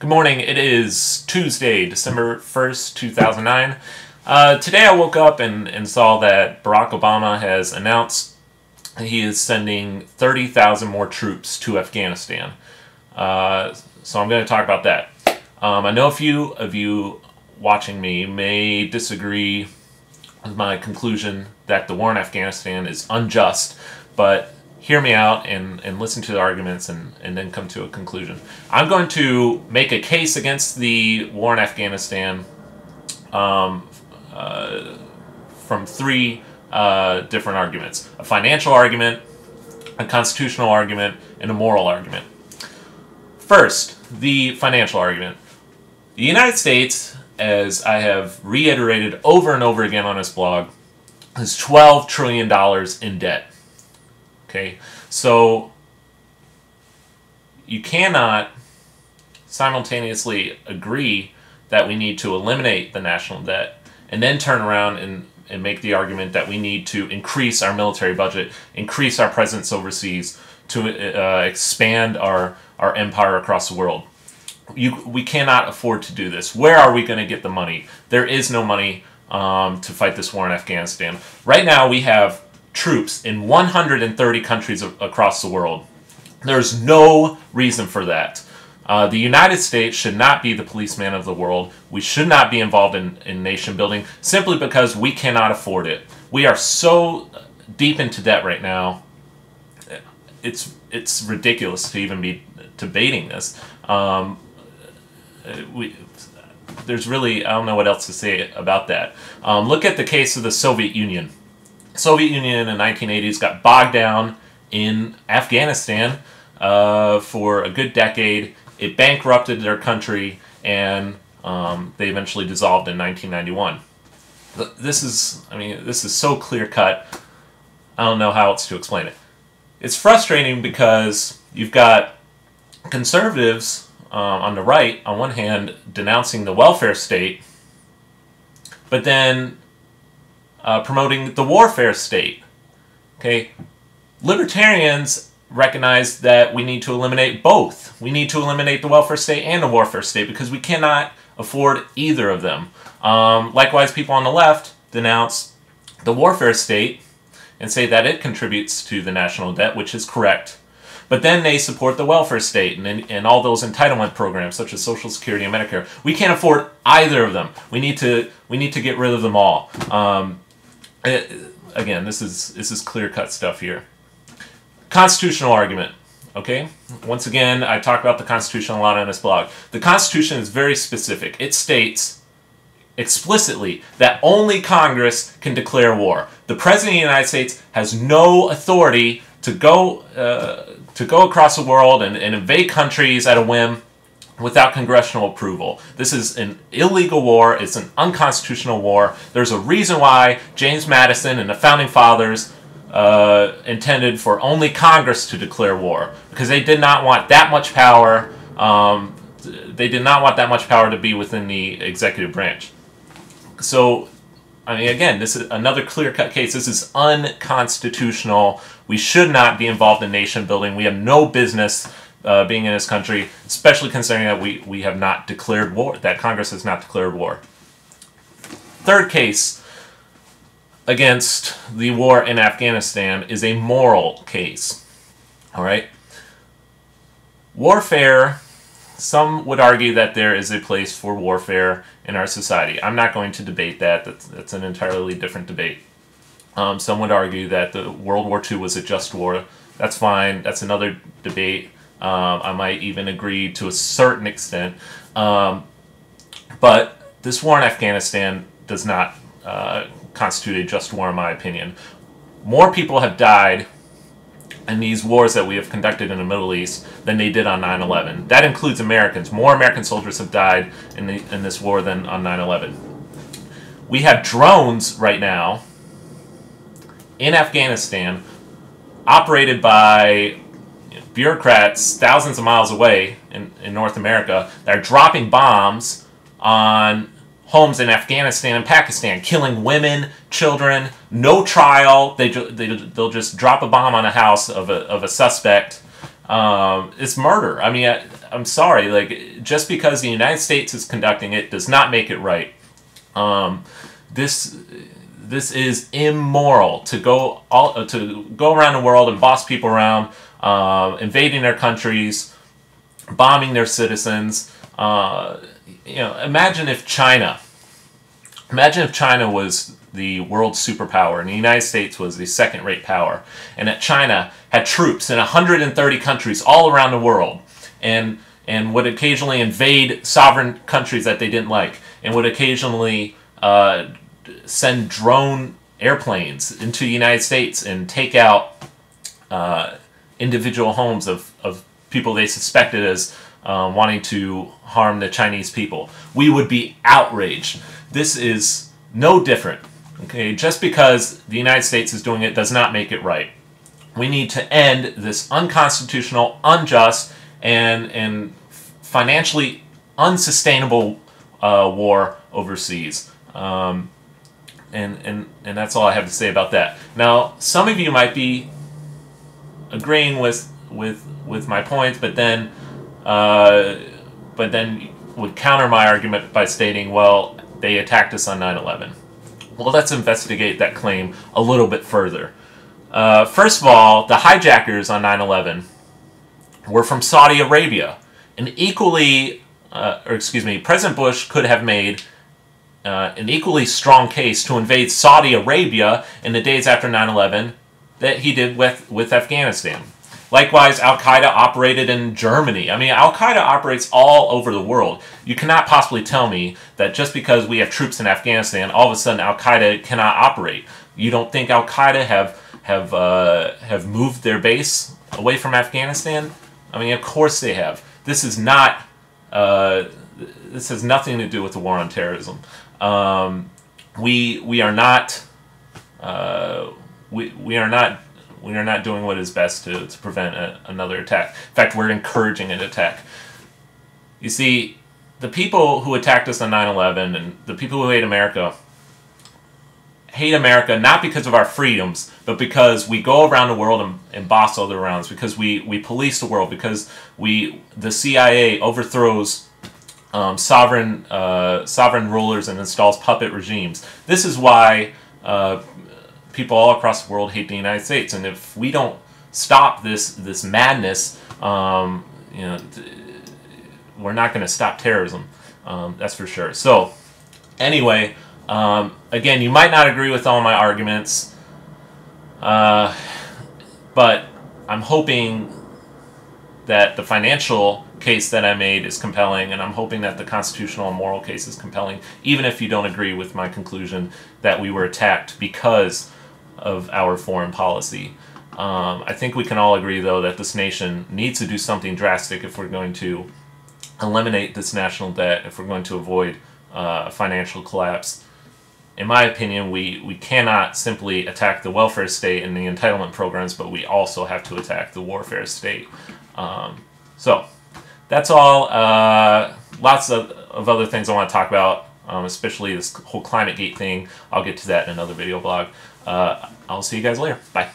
Good morning. It is Tuesday, December 1st, 2009. Today I woke up and saw that Barack Obama has announced he is sending 30,000 more troops to Afghanistan. So I'm going to talk about that. I know a few of you watching me may disagree with my conclusion that the war in Afghanistan is unjust, but hear me out and listen to the arguments and then come to a conclusion. I'm going to make a case against the war in Afghanistan from three different arguments. A financial argument, a constitutional argument, and a moral argument. First, the financial argument. The United States, as I have reiterated over and over again on this blog, is $12 trillion in debt. Okay, so you cannot simultaneously agree that we need to eliminate the national debt and then turn around and make the argument that we need to increase our military budget, increase our presence overseas, to expand our empire across the world. We cannot afford to do this. Where are we going to get the money? There is no money to fight this war in Afghanistan. Right now we have troops in 130 countries across the world. There's no reason for that. The United States should not be the policeman of the world. We should not be involved in nation building simply because we cannot afford it. We are so deep into debt right now. It's ridiculous to even be debating this. There's really, I don't know what else to say about that. Look at the case of the Soviet Union. Soviet Union in the 1980s got bogged down in Afghanistan for a good decade. It bankrupted their country, and they eventually dissolved in 1991. This is so clear-cut, I don't know how else to explain it. It's frustrating because you've got conservatives on the right, on one hand, denouncing the welfare state, but then promoting the warfare state. Okay, libertarians recognize that we need to eliminate both. We need to eliminate the welfare state and the warfare state because we cannot afford either of them. Likewise, people on the left denounce the warfare state and say that it contributes to the national debt, which is correct. But then they support the welfare state and all those entitlement programs such as Social Security and Medicare. We can't afford either of them. We need to get rid of them all. Again, this is clear-cut stuff here. Constitutional argument. Okay? Once again, I talk about the Constitution a lot on this blog. The Constitution is very specific. It states explicitly that only Congress can declare war. The President of the United States has no authority to go across the world and invade countries at a whim without congressional approval. This is an illegal war. It's an unconstitutional war. There's a reason why James Madison and the Founding Fathers intended for only Congress to declare war, because they did not want that much power. They did not want that much power to be within the executive branch. So, I mean, again, this is another clear-cut case. This is unconstitutional. We should not be involved in nation building. We have no business being in this country, especially considering that we have not declared war, that Congress has not declared war. Third case against the war in Afghanistan is a moral case. All right? Warfare, some would argue that there is a place for warfare in our society. I'm not going to debate that. That's an entirely different debate. Some would argue that the World War II was a just war. That's fine. That's another debate. I might even agree to a certain extent. But this war in Afghanistan does not constitute a just war, in my opinion. More people have died in these wars that we have conducted in the Middle East than they did on 9/11. That includes Americans. More American soldiers have died in this war than on 9/11. We have drones right now in Afghanistan operated by bureaucrats thousands of miles away in North America that are dropping bombs on homes in Afghanistan and Pakistan, killing women, children, no trial. They'll just drop a bomb on a house of a suspect It's murder. I mean, I'm sorry. Like, just because the United States is conducting it does not make it right. This is immoral to go around the world and boss people around, invading their countries, bombing their citizens. You know, imagine if China was the world superpower and the United States was the second-rate power, and that China had troops in 130 countries all around the world, and would occasionally invade sovereign countries that they didn't like, and would occasionally send drone airplanes into the United States and take out individual homes of people they suspected as wanting to harm the Chinese people. We would be outraged. This is no different. Okay, just because the United States is doing it does not make it right. We need to end this unconstitutional, unjust, and financially unsustainable war overseas. And that's all I have to say about that. Now, some of you might be agreeing with my points, but then would counter my argument by stating, well, they attacked us on 9/11. Well, let's investigate that claim a little bit further. First of all, the hijackers on 9/11 were from Saudi Arabia. President Bush could have made an equally strong case to invade Saudi Arabia in the days after 9/11 that he did with Afghanistan. Likewise, Al-Qaeda operated in Germany. I mean, Al-Qaeda operates all over the world. You cannot possibly tell me that just because we have troops in Afghanistan, all of a sudden Al-Qaeda cannot operate. You don't think Al-Qaeda have moved their base away from Afghanistan? I mean, of course they have. This is not. This has nothing to do with the war on terrorism. We are not. We are not doing what is best to prevent another attack. In fact, we're encouraging an attack. You see, the people who attacked us on 9/11 and the people who hate America not because of our freedoms, but because we go around the world and boss other rounds, because we police the world, because the CIA overthrows sovereign rulers and installs puppet regimes. This is why people all across the world hate the United States, and if we don't stop this madness, you know, we're not going to stop terrorism. That's for sure. So, anyway, again, you might not agree with all my arguments, but I'm hoping that the financial case that I made is compelling, and I'm hoping that the constitutional and moral case is compelling, even if you don't agree with my conclusion that we were attacked because of our foreign policy. I think we can all agree, though, that this nation needs to do something drastic if we're going to eliminate this national debt, if we're going to avoid financial collapse. In my opinion, we cannot simply attack the welfare state and the entitlement programs, but we also have to attack the warfare state. So, that's all. Lots of other things I want to talk about, especially this whole ClimateGate thing. I'll get to that in another video blog. I'll see you guys later. Bye.